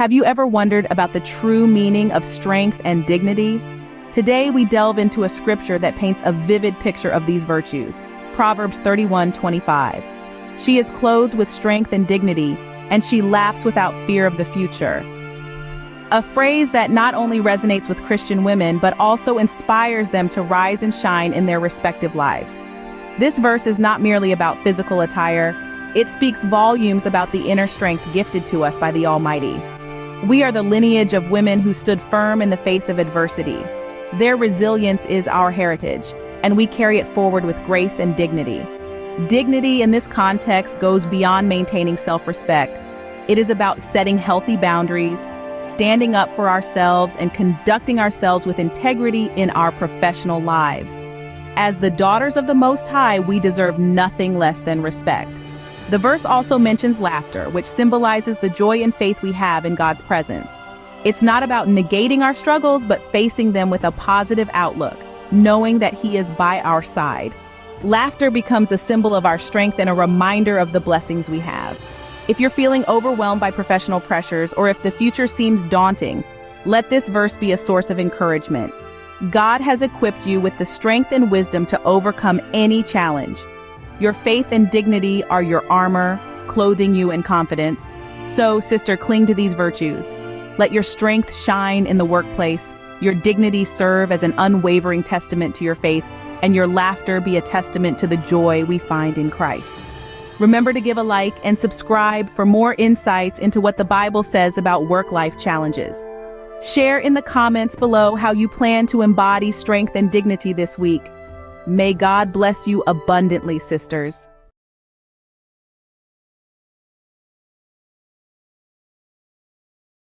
Have you ever wondered about the true meaning of strength and dignity? Today we delve into a scripture that paints a vivid picture of these virtues. Proverbs 31:25. She is clothed with strength and dignity, and she laughs without fear of the future. A phrase that not only resonates with Christian women, but also inspires them to rise and shine in their respective lives. This verse is not merely about physical attire. It speaks volumes about the inner strength gifted to us by the Almighty. We are the lineage of women who stood firm in the face of adversity. Their resilience is our heritage, and we carry it forward with grace and dignity. Dignity in this context goes beyond maintaining self-respect. It is about setting healthy boundaries, standing up for ourselves, and conducting ourselves with integrity in our professional lives. As the daughters of the Most High, we deserve nothing less than respect. The verse also mentions laughter, which symbolizes the joy and faith we have in God's presence. It's not about negating our struggles, but facing them with a positive outlook, knowing that He is by our side. Laughter becomes a symbol of our strength and a reminder of the blessings we have. If you're feeling overwhelmed by professional pressures, or if the future seems daunting, let this verse be a source of encouragement. God has equipped you with the strength and wisdom to overcome any challenge. Your faith and dignity are your armor, clothing you in confidence. So, sister, cling to these virtues. Let your strength shine in the workplace, your dignity serve as an unwavering testament to your faith, and your laughter be a testament to the joy we find in Christ. Remember to give a like and subscribe for more insights into what the Bible says about work-life challenges. Share in the comments below how you plan to embody strength and dignity this week. May God bless you abundantly, sisters.